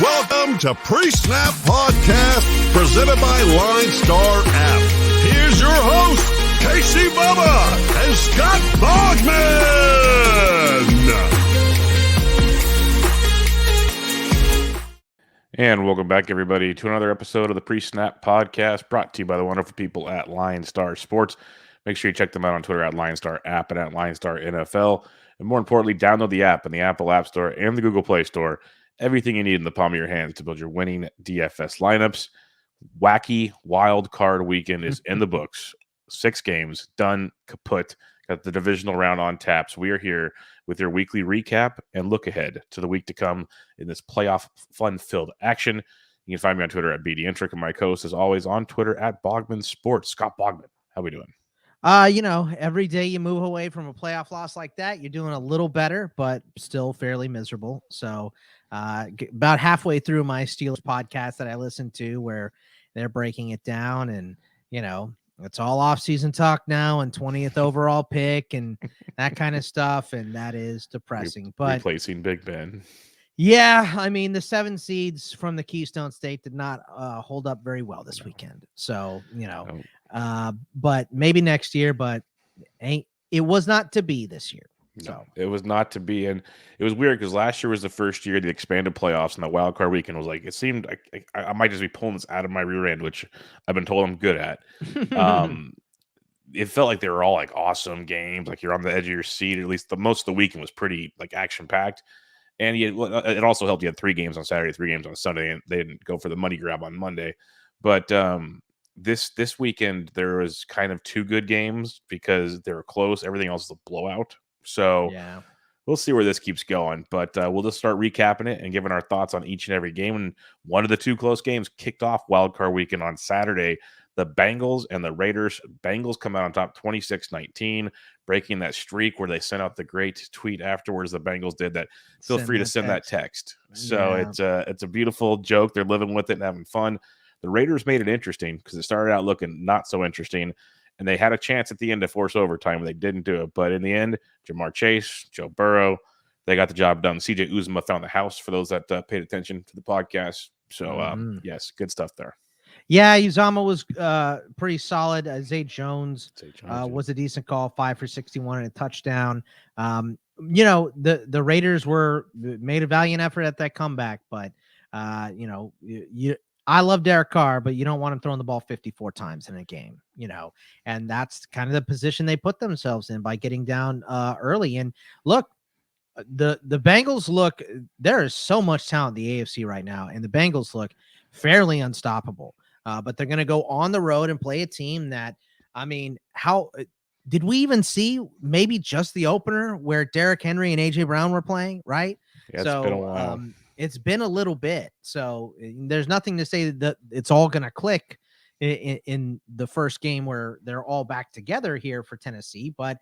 Welcome to Pre-Snap Podcast, presented by LineStar app. Here's your host, Casey Bubba and Scott Bogman. And welcome back, everybody, to another episode of the Pre-Snap Podcast, brought to you by the wonderful people at LineStar Sports. Make sure you check them out on Twitter at LineStar app and at LineStar NFL. And more importantly, download the app in the Apple App Store and the Google Play Store. Everything you need in the palm of your hands to build your winning DFS lineups. Wacky Wildcard Weekend is in the books. 6 games, done, kaput. Got the divisional round on tap. So we are here with your weekly recap and look ahead to the week to come in this playoff fun-filled action. You can find me on Twitter at BDintric, and my co-host, as always, on Twitter at Bogman Sports. Scott Bogman, how we doing? Every day you move away from a playoff loss like that, you're doing a little better, but still fairly miserable. So about halfway through my Steelers podcast that I listened to where they're breaking it down, and, it's all off-season talk now and 20th overall pick and that kind of stuff, and that is depressing. But replacing Big Ben. Yeah, I mean, the 7 seeds from the Keystone State did not hold up very well this weekend. So, but maybe next year, but it was not to be this year. No, it was not to be. And it was weird because last year was the first year of the expanded playoffs, and the wild card weekend was like, it seemed like I might just be pulling this out of my rear end, which I've been told I'm good at. It felt like they were all like awesome games. Like you're on the edge of your seat. At least most of the weekend was pretty like action packed. And it also helped you had 3 games on Saturday, 3 games on Sunday, and they didn't go for the money grab on Monday. But this weekend, there was kind of 2 good games because they were close. Everything else is a blowout. So yeah, we'll see where this keeps going. But we'll just start recapping it and giving our thoughts on each and every game. And one of the 2 close games kicked off Wildcard Weekend on Saturday. The Bengals and the Raiders. Bengals come out on top 26-19, breaking that streak where they sent out the great tweet afterwards. The Bengals did that. Feel free to send that text. So it's a beautiful joke. They're living with it and having fun. The Raiders made it interesting because it started out looking not so interesting, and they had a chance at the end to force overtime, and they didn't do it. But in the end, Jamar Chase, Joe Burrow, they got the job done. CJ Uzomah found the house for those that paid attention to the podcast. So, yes, good stuff there. Yeah, Uzomah was pretty solid. Zay Jones was a decent call, 5 for 61 and a touchdown. The Raiders made a valiant effort at that comeback, but I love Derek Carr, but you don't want him throwing the ball 54 times in a game, and that's kind of the position they put themselves in by getting down early. And look, the Bengals there is so much talent in the AFC right now, and the Bengals look fairly unstoppable. But they're going to go on the road and play a team that, how did we even see maybe just the opener where Derrick Henry and AJ Brown were playing, right? Yeah, it's been a while. It's been a little bit. So there's nothing to say that it's all going to click in the first game where they're all back together here for Tennessee. But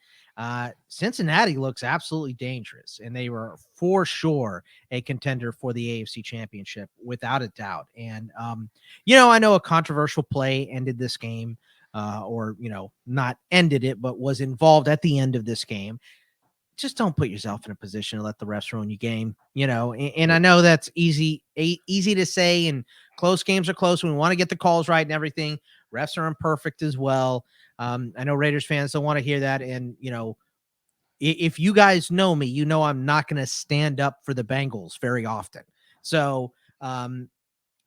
Cincinnati looks absolutely dangerous, and they were for sure a contender for the AFC Championship without a doubt. And, I know a controversial play ended this game or not ended it, but was involved at the end of this game. Just don't put yourself in a position to let the refs ruin your game, and I know that's easy to say, and close games are close. We want to get the calls right and everything. Refs are imperfect as well. I know Raiders fans don't want to hear that. And, if you guys know me, I'm not going to stand up for the Bengals very often. So,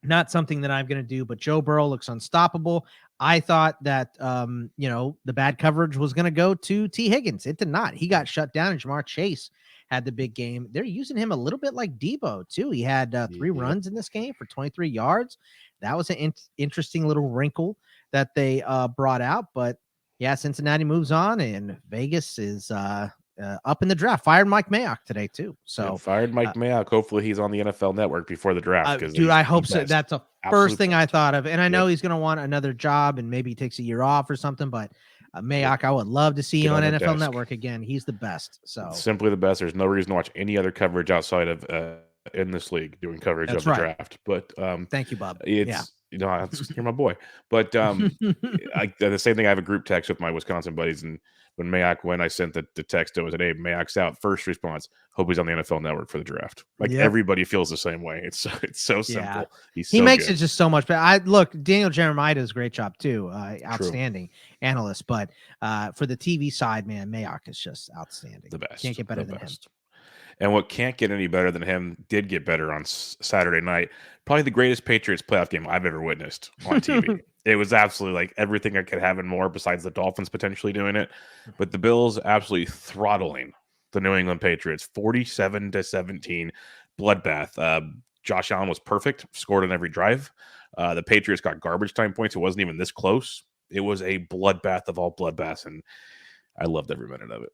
not something that I'm going to do, but Joe Burrow looks unstoppable. I thought that, the bad coverage was going to go to T. Higgins. It did not. He got shut down, and Jamar Chase had the big game. They're using him a little bit like Debo, too. He had 3 runs in this game for 23 yards. That was an interesting little wrinkle that they brought out. But, yeah, Cincinnati moves on, and Vegas is up in the draft. Fired Mike Mayock today, too. So fired Mike Mayock. Hopefully he's on the NFL Network before the draft. Dude, I hope so. That's the first thing I thought of. And I know he's going to want another job, and maybe he takes a year off or something. But Mayock, I would love to see you on NFL Network again. He's the best. So simply the best. There's no reason to watch any other coverage outside of in this league doing coverage of the draft. But thank you, Bob. You're my boy. But the same thing. I have a group text with my Wisconsin buddies, and when Mayock went, I sent the text to him and said, "Hey, Mayock's out." First response: "Hope he's on the NFL Network for the draft." Like everybody feels the same way. It's so simple. He makes it just so much better. Look, Daniel Jeremiah does a great job too. Outstanding analyst, but for the TV side, man, Mayock is just outstanding. The best. Can't get better than him. And what can't get any better than him did get better on Saturday night. Probably the greatest Patriots playoff game I've ever witnessed on TV. It was absolutely like everything I could have and more, besides the Dolphins potentially doing it. But the Bills absolutely throttling the New England Patriots, 47-17, bloodbath. Josh Allen was perfect, scored on every drive. The Patriots got garbage time points. It wasn't even this close. It was a bloodbath of all bloodbaths, and I loved every minute of it.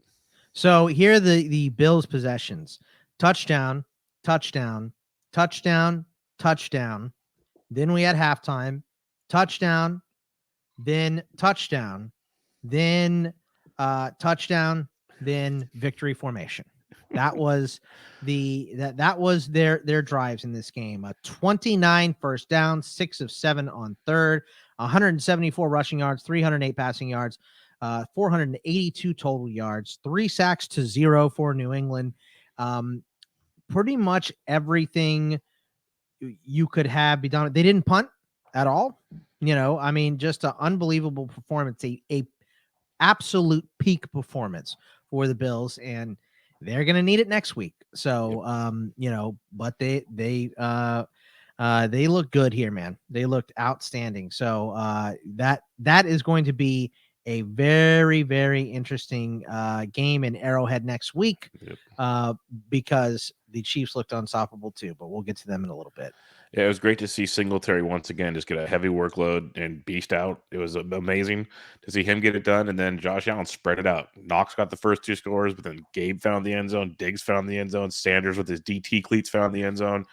So here are the Bills possessions: touchdown, touchdown, touchdown, touchdown. Then we had halftime, touchdown, then touchdown, then touchdown, then victory formation. That was that was their drives in this game. 29 first down, 6 of 7 on third, 174 rushing yards, 308 passing yards. 482 total yards, 3 sacks to 0 for New England. Pretty much everything you could have be done. They didn't punt at all. I mean, just an unbelievable performance, a absolute peak performance for the Bills, and they're going to need it next week. So, but they look good here, man. They looked outstanding. So that is going to be a very, very interesting game in Arrowhead next week because the Chiefs looked unstoppable too, but we'll get to them in a little bit. Yeah, it was great to see Singletary once again just get a heavy workload and beast out. It was amazing to see him get it done, and then Josh Allen spread it out. Knox got the first 2 scores, but then Gabe found the end zone, Diggs found the end zone, Sanders with his DT cleats found the end zone.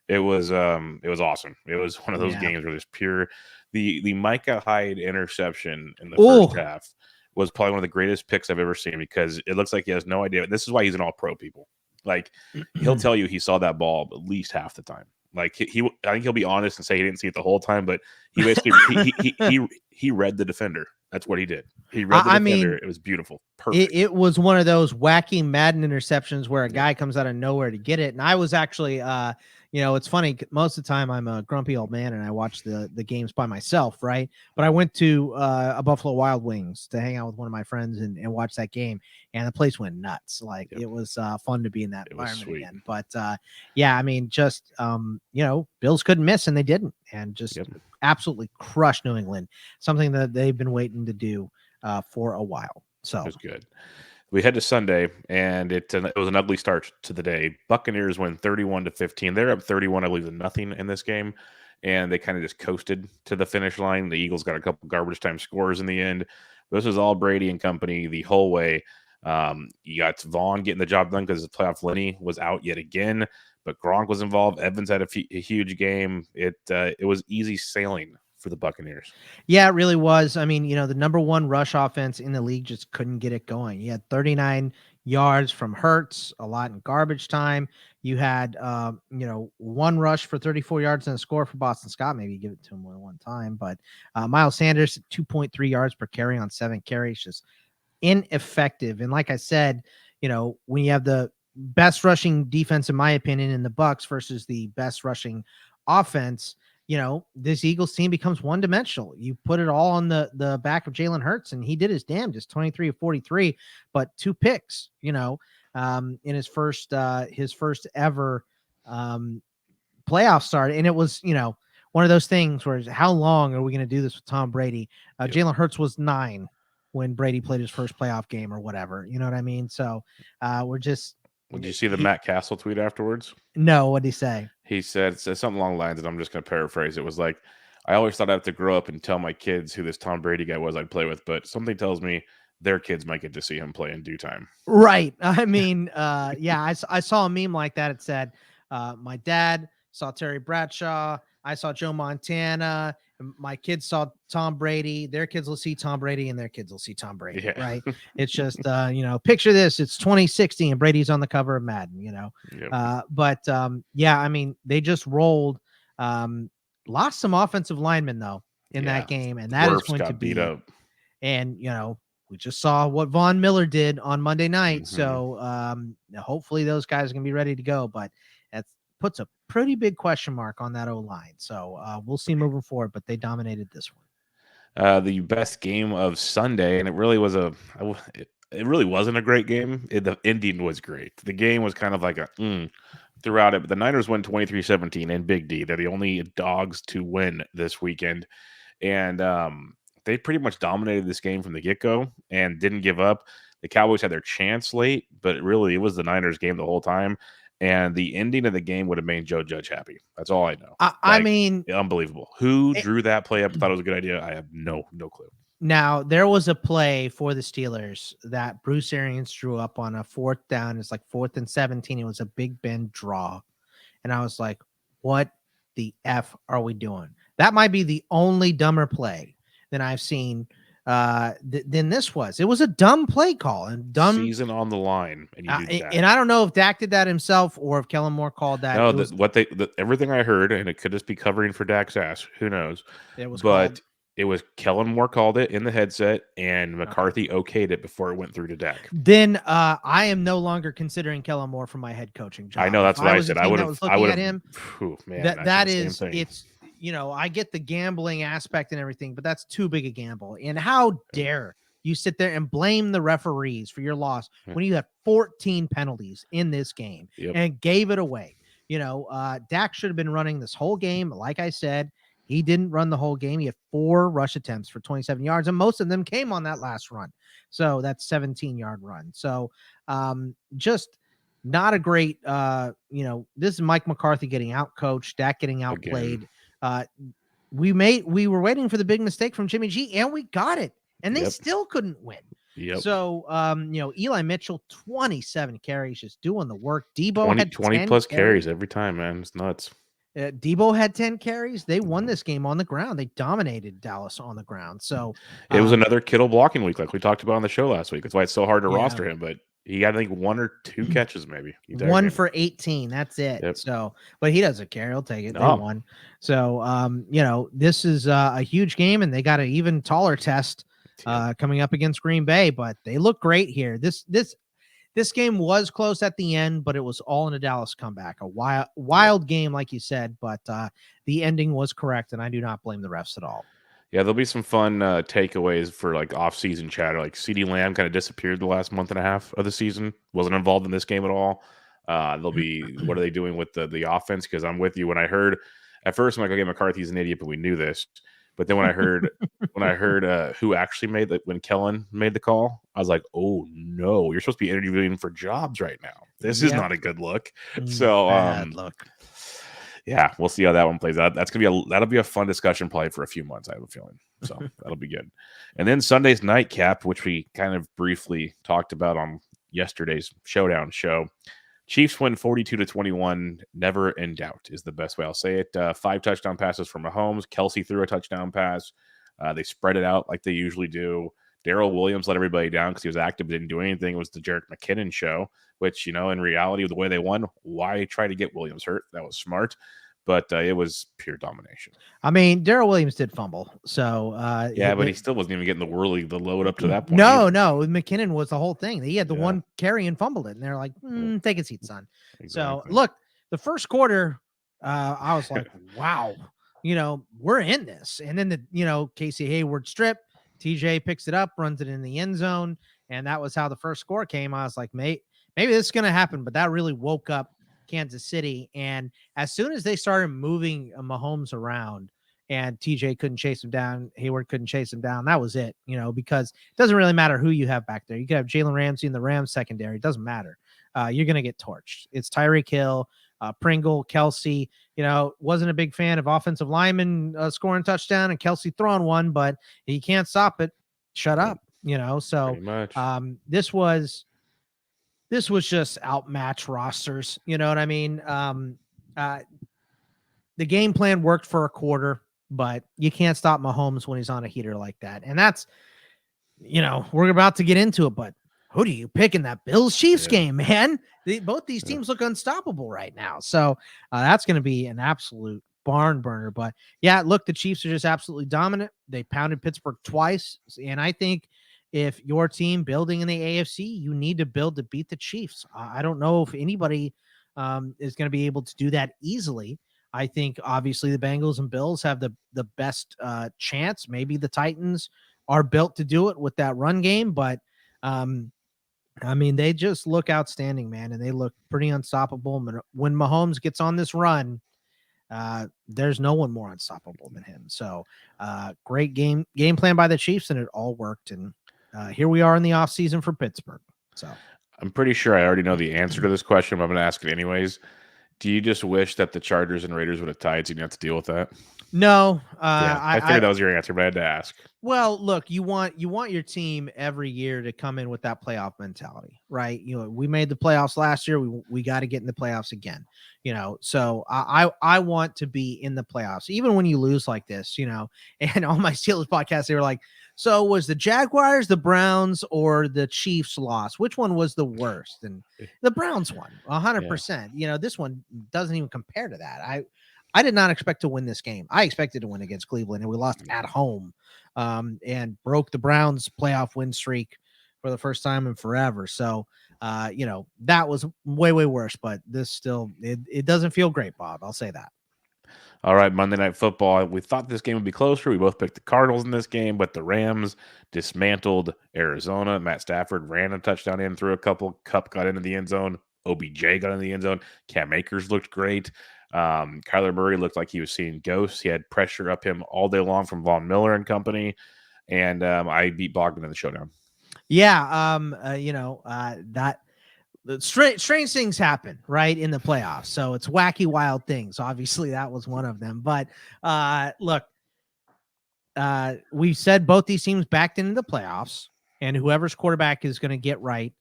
It was awesome. It was one of those games where there's pure the Micah Hyde interception in the first half was probably one of the greatest picks I've ever seen, because it looks like he has no idea. This is why he's an all-pro, people. Like, he'll tell you he saw that ball at least half the time. Like, I think he'll be honest and say he didn't see it the whole time, but he basically he read the defender. That's what he did. He read the defender. It was beautiful. Perfect. It was one of those wacky Madden interceptions where a guy comes out of nowhere to get it. And I was actually it's funny. Most of the time I'm a grumpy old man and I watch the games by myself, right? But I went to a Buffalo Wild Wings to hang out with one of my friends and watch that game, and the place went nuts. Like, it was fun to be in that environment again. But I mean, just Bills couldn't miss, and they didn't, and just absolutely crushed New England. Something that they've been waiting to do for a while. So it was good. We head to Sunday, and it was an ugly start to the day. Buccaneers win 31-15. They're up 31, I believe, to nothing in this game, and they kind of just coasted to the finish line. The Eagles got a couple garbage time scores in the end. This was all Brady and company the whole way. You got Vaughn getting the job done because the playoff Lenny was out yet again, but Gronk was involved. Evans had a huge game. It was easy sailing for the Buccaneers. Yeah, it really was. I mean, the number 1 rush offense in the league just couldn't get it going. You had 39 yards from Hurts, a lot in garbage time. You had, 1 rush for 34 yards and a score for Boston Scott. Maybe you give it to him more than one time, but Miles Sanders, 2.3 yards per carry on 7 carries, just ineffective. And like I said, when you have the best rushing defense, in my opinion, in the Bucs versus the best rushing offense, this Eagles team becomes one-dimensional. You put it all on the back of Jalen Hurts, and he did his damnedest, 23 of 43, but 2 picks, in his first ever playoff start. And it was, one of those things where, how long are we going to do this with Tom Brady? Jalen Hurts was 9 when Brady played his first playoff game or whatever. You know what I mean? So we're just. Did you see the Matt Castle tweet afterwards? No, what did he say? He said something along the lines, and I'm just going to paraphrase. It was like, I always thought I'd have to grow up and tell my kids who this Tom Brady guy was I'd play with, but something tells me their kids might get to see him play in due time. Right. I mean, I saw a meme like that. It said, my dad saw Terry Bradshaw. I saw Joe Montana. My kids saw Tom Brady. Their kids will see Tom Brady, and their kids will see Tom Brady. Yeah. Right. It's just, picture this. It's 2016 and Brady's on the cover of Madden, Yep. I mean, they just rolled lost some offensive linemen though in that game, and that is Dwarfs going to got beat be. up. And we just saw what Von Miller did on Monday night, Mhm. so hopefully those guys are gonna be ready to go. But that puts a pretty big question mark on that O-line. So we'll see moving forward. But they dominated this one. The best game of Sunday, and it really was it really wasn't a great game. The ending was great. The game was kind of like throughout it, but the Niners won 23-17 in Big D. They're the only dogs to win this weekend, and they pretty much dominated this game from the get-go and didn't give up. The Cowboys had their chance late, but it was the Niners game the whole time. And the ending of the game would have made Joe Judge happy. That's all I know. I mean, unbelievable. Who drew that play up? Thought it was a good idea. I have no clue. Now, there was a play for the Steelers that Bruce Arians drew up on a 4th down. It's like 4th and 17. It was a Big Ben draw. And I was like, what the F are we doing? That might be the only dumber play that I've seen than this was. It was a dumb play call and dumb season on the line. And you do that. And I don't know if Dak did that himself or if Kellen Moore called that. No, everything I heard, and it could just be covering for Dak's ass. Who knows? It was Kellen Moore called it in the headset, and McCarthy okayed it before it went through to Dak. Then I am no longer considering Kellen Moore for my head coaching job. I know, that's what I said. I would have. Looking at him. Man, that is it's. I get the gambling aspect and everything, but that's too big a gamble. And how dare you sit there and blame the referees for your loss when you had 14 penalties in this game and gave it away? Dak should have been running this whole game. Like I said, he didn't run the whole game. He had 4 rush attempts for 27 yards, and most of them came on that last run. So that's 17-yard run. So just not a great, this is Mike McCarthy getting out coached, Dak getting outplayed. We were waiting for the big mistake from Jimmy G, and we got it, and they still couldn't win. So Eli Mitchell, 27 carries, just doing the work. Debo had 20 plus carries every time, man. It's nuts. Debo had 10 carries. They won this game on the ground. They dominated Dallas on the ground. So it was another Kittle blocking week, like we talked about on the show last week. That's why it's so hard to roster him, but he got, I think, 1 or 2 catches, maybe. 1 for 18. That's it. So, but he doesn't care. He'll take it. They won. So, this is a huge game, and they got an even taller test coming up against Green Bay, but they look great here. This game was close at the end, but it was all in a Dallas comeback. A wild game, like you said, but the ending was correct, and I do not blame the refs at all. Yeah, there'll be some fun takeaways for like off-season chatter. Like CeeDee Lamb kind of disappeared the last month and a half of the season. Wasn't involved in this game at all. There'll be what are they doing with the offense? Because I'm with you. When I heard at first, I'm like, okay, McCarthy's an idiot, but we knew this. But then when I heard who actually made when Kellen made the call, I was like, oh no, you're supposed to be interviewing for jobs right now. This is not a good look. So bad look. Yeah, we'll see how that one plays out. That'll be a fun discussion probably for a few months, I have a feeling. So that'll be good. And then Sunday's nightcap, which we kind of briefly talked about on yesterday's Showdown show. Chiefs win 42-21. Never in doubt is the best way I'll say it. 5 touchdown passes from Mahomes. Kelsey threw a touchdown pass. They spread it out like they usually do. Darrell Williams let everybody down because he was active but didn't do anything. It was the Jerick McKinnon show, which, in reality, the way they won, why try to get Williams hurt? That was smart. But it was pure domination. I mean, Darrell Williams did fumble. So but he still wasn't even getting the load up to that point. No, McKinnon was the whole thing. He had the one carry and fumbled it. And they're like, take a seat, son. Exactly. So look, the first quarter, I was like, wow, we're in this. And then Casey Hayward strip, TJ picks it up, runs it in the end zone. And that was how the first score came. I was like, maybe this is going to happen. But that really woke up Kansas City. And as soon as they started moving Mahomes around and TJ couldn't chase him down, Hayward couldn't chase him down, that was it, because it doesn't really matter who you have back there. You could have Jalen Ramsey in the Rams secondary. It doesn't matter. You're going to get torched. It's Tyreek Hill, Pringle, Kelsey. Wasn't a big fan of offensive linemen scoring touchdown and Kelsey throwing one, but he can't stop it. Shut up. So this was just outmatched rosters. You know what I mean? The game plan worked for a quarter, but you can't stop Mahomes when he's on a heater like that. And that's, we're about to get into it, but who do you pick in that Bills-Chiefs game, man? Both these teams look unstoppable right now. So that's going to be an absolute barn burner. But yeah, look, the Chiefs are just absolutely dominant. They pounded Pittsburgh twice. And I think if your team building in the AFC, you need to build to beat the Chiefs. I don't know if anybody is going to be able to do that easily. I think obviously the Bengals and Bills have the best chance. Maybe the Titans are built to do it with that run game, but I mean, they just look outstanding, man, and they look pretty unstoppable. When Mahomes gets on this run, there's no one more unstoppable than him. So great game plan by the Chiefs, and it all worked. And here we are in the offseason for Pittsburgh. So I'm pretty sure I already know the answer to this question, but I'm going to ask it anyways. Do you just wish that the Chargers and Raiders would have tied so you didn't have to deal with that? No, I figured that was your answer, but I had to ask. Well, look, you want your team every year to come in with that playoff mentality, right? We made the playoffs last year. We got to get in the playoffs again, So I want to be in the playoffs, even when you lose like this, And on my Steelers podcast, they were like, "So was the Jaguars, the Browns, or the Chiefs loss? Which one was the worst?" And the Browns won 100%. This one doesn't even compare to that. I did not expect to win this game. I expected to win against Cleveland, and we lost at home and broke the Browns' playoff win streak for the first time in forever. So, that was way, way worse, but this still, it doesn't feel great, Bob. I'll say that. All right, Monday Night Football. We thought this game would be closer. We both picked the Cardinals in this game, but the Rams dismantled Arizona. Matt Stafford ran a touchdown in, threw a couple. Kupp got into the end zone. OBJ got in the end zone. Cam Akers looked great. Kyler Murray looked like he was seeing ghosts. He had pressure up him all day long from Von Miller and company. And I beat Bogman in the showdown. Yeah. That strange things happen right in the playoffs. So it's wacky, wild things. Obviously that was one of them, but look, we said both these teams backed into the playoffs, and whoever's quarterback is going to get right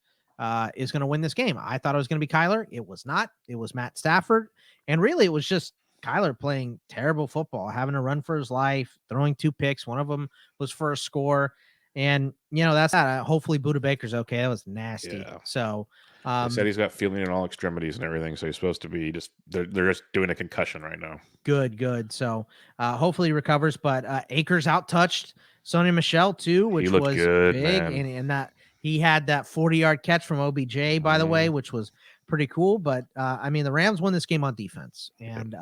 is going to win this game. I thought it was going to be Kyler. It was not. It was Matt Stafford. And really, it was just Kyler playing terrible football, having to run for his life, throwing 2 picks. One of them was for a score. And, that's that. Hopefully, Budda Baker's okay. That was nasty. Yeah. So, they said he's got feeling in all extremities and everything. So he's supposed to be they're just doing a concussion right now. Good. So hopefully he recovers. But Akers out-touched Sony Michel, too, which was good, big. Man. And that he had that 40-yard catch from OBJ, by the way, which was pretty cool. But the Rams won this game on defense, and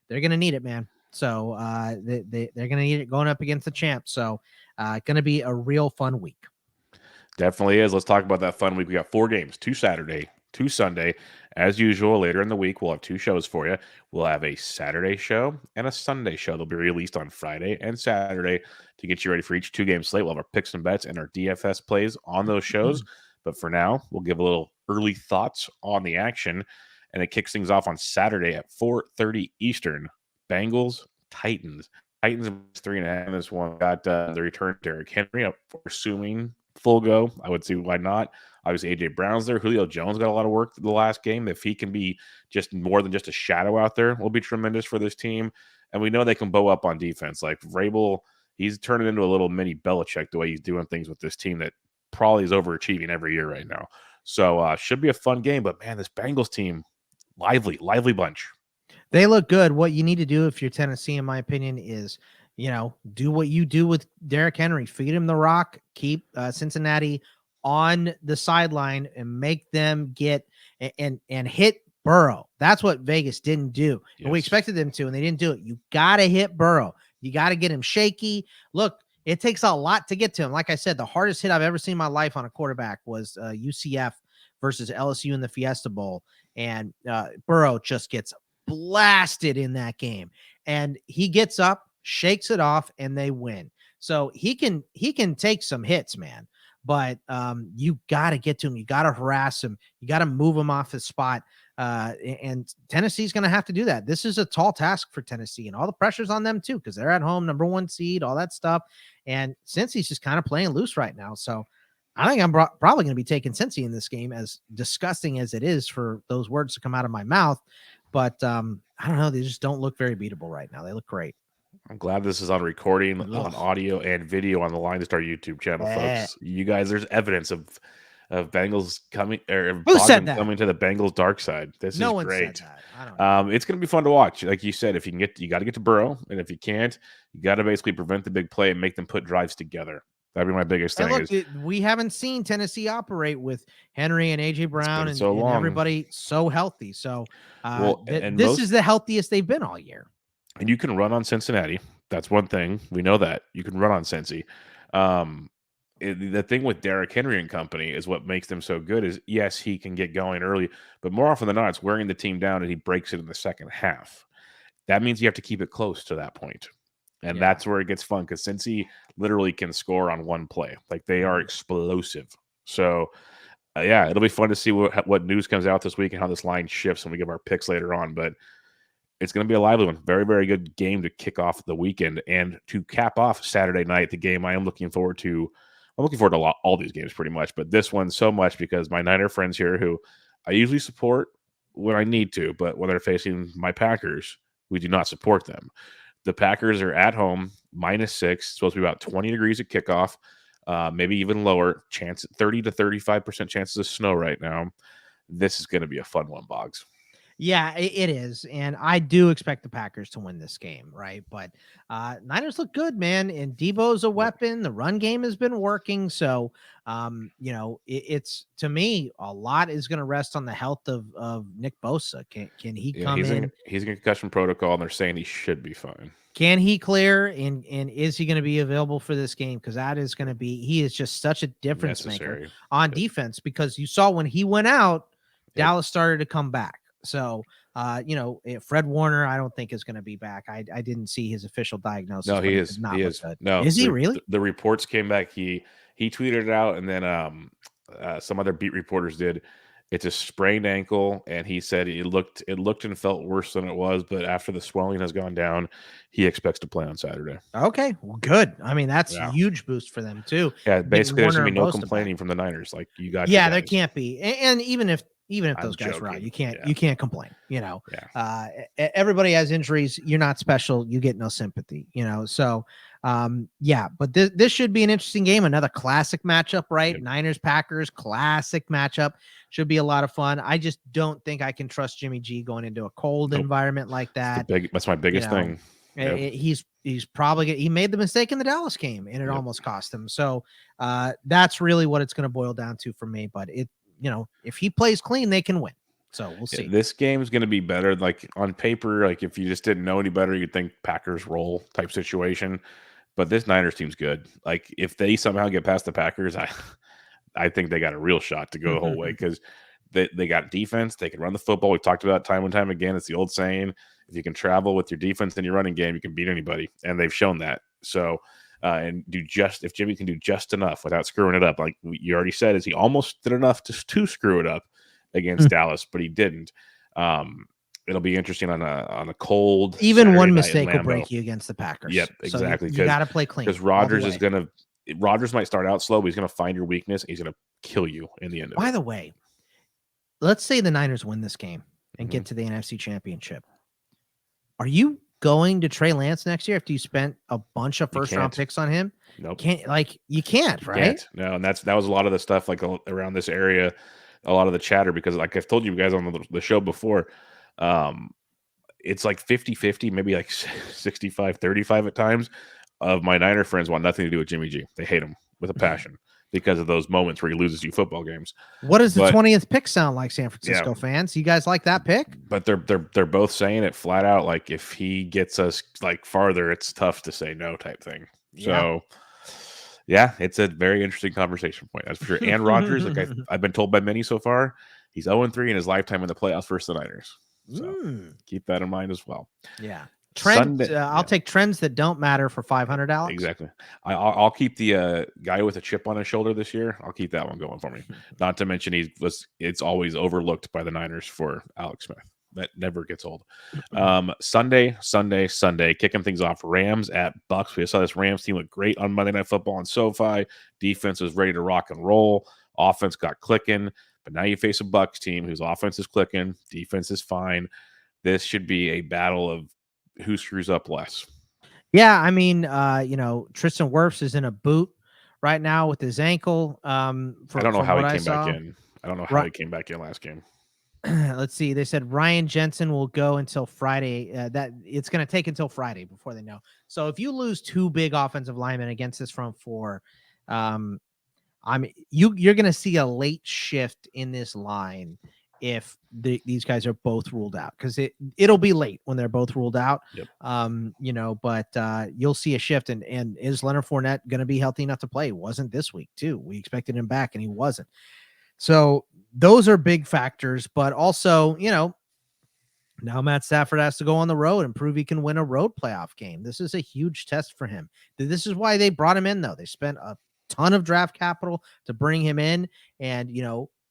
they're going to need it, man. So they're going to need it going up against the champ. So going to be a real fun week. Definitely is. Let's talk about that fun week. We got 4 games, 2 Saturday, 2 Sunday. As usual, later in the week, we'll have 2 shows for you. We'll have a Saturday show and a Sunday show. They'll be released on Friday and Saturday to get you ready for each 2-game slate. We'll have our picks and bets and our DFS plays on those shows. But for now, we'll give a little early thoughts on the action. And it kicks things off on Saturday at 4:30 Eastern. Bengals, Titans. Titans 3.5. This one got the return of Derrick Henry. Assuming full go, I would see why not. Obviously, A.J. Brown's there. Julio Jones got a lot of work the last game. If he can be just more than just a shadow out there, will be tremendous for this team. And we know they can bow up on defense. Like Vrabel, he's turning into a little mini Belichick the way he's doing things with this team that probably is overachieving every year right now. So should be a fun game. But, man, this Bengals team, lively bunch. They look good. What you need to do if you're Tennessee, in my opinion, is do what you do with Derrick Henry. Feed him the rock. Keep Cincinnati on the sideline and make them get and hit Burrow. That's what Vegas didn't do. Yes. And we expected them to, and they didn't do it. You got to hit Burrow. You got to get him shaky. Look, it takes a lot to get to him. Like I said, the hardest hit I've ever seen in my life on a quarterback was UCF versus LSU in the Fiesta Bowl. And Burrow just gets blasted in that game. And he gets up, shakes it off, and they win. So he can take some hits, man. But you got to get to him. You got to harass him. You got to move him off his spot. And Tennessee's going to have to do that. This is a tall task for Tennessee, and all the pressure's on them too, because they're at home, number 1 seed, all that stuff. And Cincy's just kind of playing loose right now. So I think I'm probably going to be taking Cincy in this game, as disgusting as it is for those words to come out of my mouth. But I don't know. They just don't look very beatable right now. They look great. I'm glad this is on recording, on audio and video on the LineStar YouTube channel, folks. You guys, there's evidence of of Bengals coming or of Who said Bogman that? coming to the Bengals dark side. This No is one great. said that. I don't know. It's going to be fun to watch. Like you said, if you can you got to get to Burrow, and if you can't, you got to basically prevent the big play and make them put drives together. That'd be my biggest And thing. look, we haven't seen Tennessee operate with Henry and AJ Brown been so and long. everybody so healthy. So this is the healthiest they've been all year. And you can run on Cincinnati. That's one thing. We know that. You can run on Cincy. The thing with Derrick Henry and company is what makes them so good is, yes, he can get going early, but more often than not, it's wearing the team down and he breaks it in the second half. That means you have to keep it close to that point. And that's where it gets fun because Cincy literally can score on one play. Like they are explosive. So, yeah, it'll be fun to see what news comes out this week and how this line shifts when we give our picks later on. But it's going to be a lively one. Very, very good game to kick off the weekend. And to cap off Saturday night, the game I'm looking forward to all these games pretty much, but this one so much because my Niner friends here who I usually support when I need to, but when they're facing my Packers, we do not support them. The Packers are at home, -6, supposed to be about 20 degrees at kickoff, maybe even lower, 30 to 35% chances of snow right now. This is going to be a fun one, Boggs. Yeah, it is. And I do expect the Packers to win this game, right? But Niners look good, man. And Debo's a weapon. The run game has been working. So, it's to me, a lot is going to rest on the health of Nick Bosa. Can he come in? He's in concussion protocol, and they're saying he should be fine. Can he clear? And is he going to be available for this game? Because that is going to be, he is just such a difference maker on defense because you saw when he went out, Dallas started to come back. So, Fred Warner, I don't think is going to be back. I didn't see his official diagnosis. No, he is. He is. No, is he really? The reports came back. He tweeted it out, and then some other beat reporters did. It's a sprained ankle, and he said it looked and felt worse than it was. But after the swelling has gone down, he expects to play on Saturday. Okay, well, good. I mean, that's a huge boost for them too. Yeah, basically, there's gonna be no complaining from the Niners. Like you got. Yeah, there can't be, and even if those guys are out, you can't complain. Everybody has injuries. You're not special. You get no sympathy. So but this should be an interesting game. Another classic matchup, right? Yep. Niners Packers classic matchup should be a lot of fun. I just don't think I can trust Jimmy G going into a cold environment like that. That's my biggest thing. Yep. He's probably he made the mistake in the Dallas game and it almost cost him. So that's really what it's going to boil down to for me. But if he plays clean, they can win. So we'll see. This game is going to be better. Like on paper, like if you just didn't know any better, you'd think Packers roll type situation. But this Niners team's good. Like if they somehow get past the Packers, I think they got a real shot to go the whole way because they got defense. They can run the football. We've talked about it time and time again. It's the old saying: if you can travel with your defense and your running game, you can beat anybody, and they've shown that. So. If Jimmy can do just enough without screwing it up, like you already said, is he almost did enough to screw it up against Dallas, but he didn't. It'll be interesting on a cold. Even Saturday one mistake will break you against the Packers. Yep, exactly. So you got to play clean because Rodgers might start out slow, but he's going to find your weakness. He's going to kill you in the end. By the way, let's say the Niners win this game and get to the NFC Championship. Are you going to Trey Lance next year after you spent a bunch of first-round picks on him? Nope. You can't, right? Can't. No, and that was a lot of the stuff like around this area, a lot of the chatter, because like I've told you guys on the show before, it's like 50-50, maybe like 65-35 at times of my Niner friends want nothing to do with Jimmy G. They hate him with a passion because of those moments where he loses you football games. What does the 20th pick sound like, San Francisco fans? You guys like that pick? But they're both saying it flat out. Like if he gets us like farther, it's tough to say no type thing. So it's a very interesting conversation point. That's for sure. And Rodgers, like I've been told by many so far, he's 0-3 in his lifetime in the playoffs versus the Niners. So keep that in mind as well. Yeah. Trends. I'll take trends that don't matter for $500. Exactly. I'll keep the guy with a chip on his shoulder this year. I'll keep that one going for me. Not to mention it's always overlooked by the Niners for Alex Smith. That never gets old. Sunday, kicking things off. Rams at Bucks. We saw this Rams team look great on Monday Night Football on SoFi. Defense was ready to rock and roll. Offense got clicking. But now you face a Bucks team whose offense is clicking. Defense is fine. This should be a battle of who screws up less. Yeah, I mean, Tristan Wirfs is in a boot right now with his ankle. I don't know From how what he I came back saw, in. I don't know how he came back in last game. let's see. They said Ryan Jensen will go until Friday. That it's going to take until Friday before they know. So if you lose 2 big offensive linemen against this front four, you're going to see a late shift in this line if these guys are both ruled out, because it'll be late when they're both ruled out. Yep. But you'll see a shift. And is Leonard Fournette going to be healthy enough to play? He wasn't this week too. We expected him back and he wasn't. So those are big factors, but also, now Matt Stafford has to go on the road and prove he can win a road playoff game. This is a huge test for him. This is why they brought him in, though. They spent a ton of draft capital to bring him in, and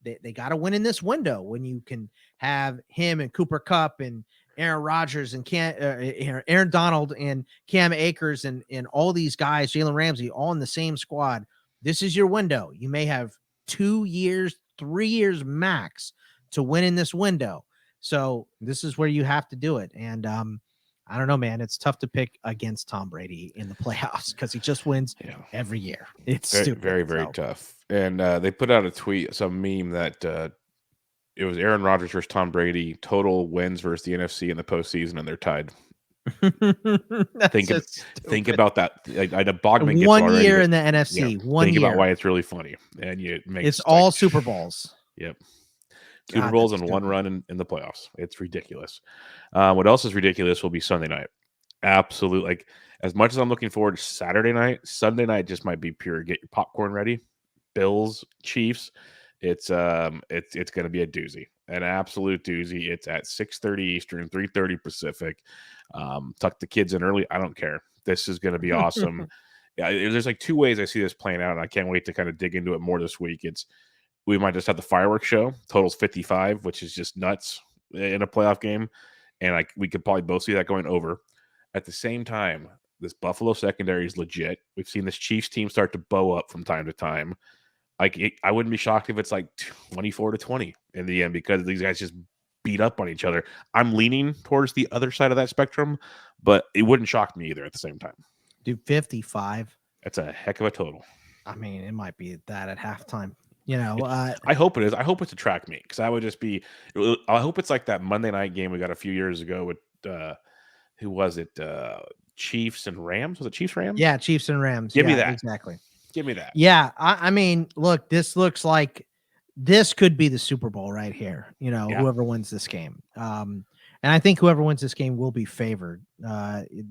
they got to win in this window when you can have him and Cooper Kupp and Aaron Rodgers and Aaron Donald and Cam Akers and all these guys, Jalen Ramsey, all in the same squad. This is your window. You may have 2 years, 3 years max to win in this window. So this is where you have to do it. And I don't know, man. It's tough to pick against Tom Brady in the playoffs because he just wins every year. It's very, stupid. very, very tough. And they put out a tweet, some meme that it was Aaron Rodgers versus Tom Brady, total wins versus the NFC in the postseason, and they're tied. Think about that. I know Bogman gets 1 already, year in the NFC. 1 year. Think about why it's really funny, and it's all Super Bowls. Yep. Super Bowls and one run in the playoffs. It's ridiculous. What else is ridiculous will be Sunday night. Absolutely. Like, as much as I'm looking forward to Saturday night, Sunday night just might be pure. Get your popcorn ready. Bills, Chiefs. It's going to be a doozy, an absolute doozy. It's at 6:30 Eastern, 3:30 Pacific. Tuck the kids in early. I don't care. This is going to be awesome. Yeah, there's like 2 ways I see this playing out, and I can't wait to kind of dig into it more this week. We might just have the fireworks show. Totals 55, which is just nuts in a playoff game. And we could probably both see that going over. At the same time, this Buffalo secondary is legit. We've seen this Chiefs team start to bow up from time to time. I wouldn't be shocked if it's like 24-20 in the end, because these guys just beat up on each other. I'm leaning towards the other side of that spectrum, but it wouldn't shock me either at the same time. Dude, 55. That's a heck of a total. I mean, it might be that at halftime. I hope it is. I hope it's a track meet, because I would just be. I hope it's like that Monday night game we got a few years ago with who was it? Chiefs and Rams. Was it Chiefs Rams? Yeah, Chiefs and Rams. Give me that. Exactly. Give me that. Yeah, I mean, look, this looks like this could be the Super Bowl right here. Whoever wins this game. And I think whoever wins this game will be favored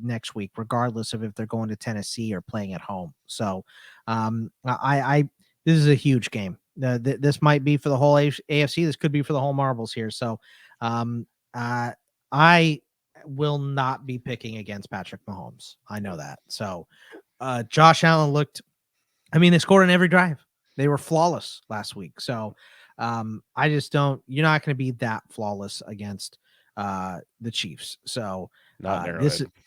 next week, regardless of if they're going to Tennessee or playing at home. So, this is a huge game. This might be for the whole AFC. This could be for the whole marbles here. So I will not be picking against Patrick Mahomes. I know that. So Josh Allen they scored on every drive. They were flawless last week. So I just don't, you're not going to be that flawless against the Chiefs. So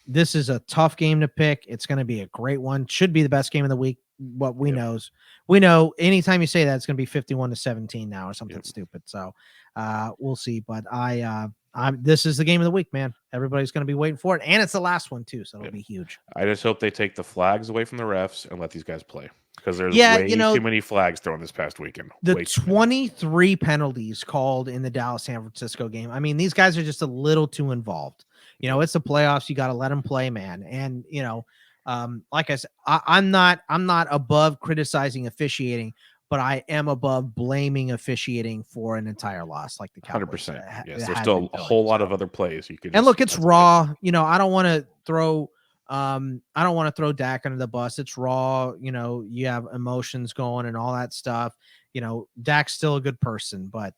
this is a tough game to pick. It's going to be a great one. Should be the best game of the week. What we know anytime you say that, it's going to be 51-17 now or something stupid. So we'll see. But this is the game of the week, man. Everybody's going to be waiting for it. And it's the last one too. So it'll be huge. I just hope they take the flags away from the refs and let these guys play, because there's way too many flags thrown this past weekend. The 23 penalties called in the Dallas-San Francisco game. I mean, these guys are just a little too involved. It's the playoffs. You got to let them play, man. And, like I said, I'm not above criticizing officiating, but I am above blaming officiating for an entire loss, like the Cowboys. 100%. Yes, there's still a whole lot of other plays you could. And look, it's raw. I don't want to throw Dak under the bus. It's raw. You have emotions going and all that stuff. Dak's still a good person, but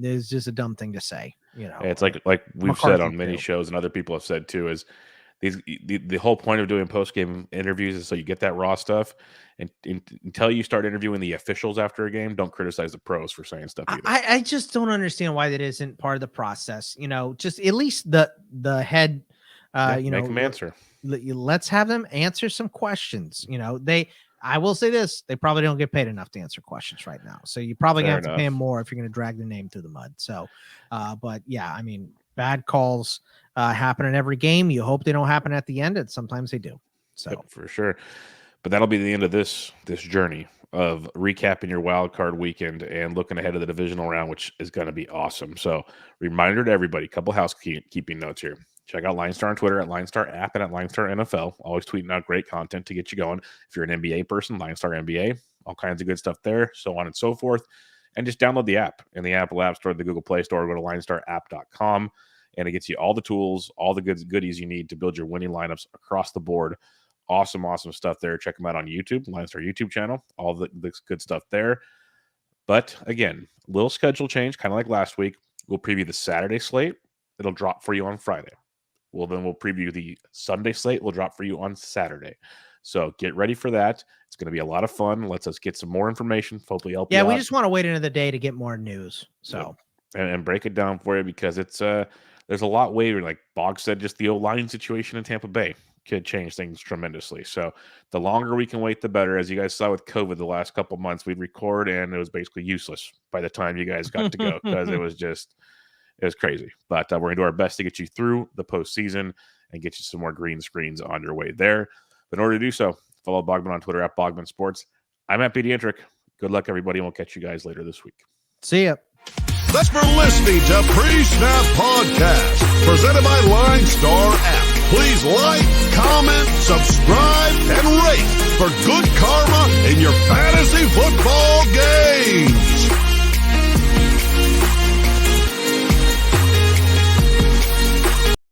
it's just a dumb thing to say. It's like we've said on many shows, and other people have said too, is the whole point of doing post-game interviews is so you get that raw stuff, and until you start interviewing the officials after a game, don't criticize the pros for saying stuff either. I just don't understand why that isn't part of the process. Just at least the head. Make them answer. Let's have them answer some questions. I will say this: they probably don't get paid enough to answer questions right now. So you probably have to pay them more if you're going to drag their name through the mud. So, but yeah, I mean, bad calls happen in every game. You hope they don't happen at the end, and sometimes they do. So for sure. But that'll be the end of this journey of recapping your wildcard weekend and looking ahead of the divisional round, which is going to be awesome. So reminder to everybody, couple housekeeping notes here. Check out LineStar on Twitter at LineStar app and at LineStar NFL. Always tweeting out great content to get you going. If you're an NBA person, LineStar NBA, all kinds of good stuff there, so on and so forth. And just download the app in the Apple App Store, the Google Play Store. Go to linestarapp.com, and it gets you all the tools, all the goodies you need to build your winning lineups across the board. Awesome stuff there. Check them out on YouTube, LineStar YouTube channel. All the good stuff there. But again, little schedule change, kind of like last week. We'll preview the Saturday slate. It'll drop for you on Friday. We'll preview the Sunday slate. We'll drop for you on Saturday. So get ready for that. It's going to be a lot of fun. Lets us get some more information. Hopefully help you out. We just want to wait another day to get more news. So and break it down for you, because it's there's a lot waiting. Like Bog said, just the O-line situation in Tampa Bay could change things tremendously. So the longer we can wait, the better. As you guys saw with COVID the last couple of months, we'd record and it was basically useless by the time you guys got to go, because it was crazy. But we're going to do our best to get you through the postseason and get you some more green screens on your way there. But in order to do so, follow Bogman on Twitter at Bogman Sports. I'm at Pediatric. Good luck, everybody, and we'll catch you guys later this week. See ya. Thanks for listening to Pre-Snap Podcast, presented by LineStar app. Please like, comment, subscribe, and rate for good karma in your fantasy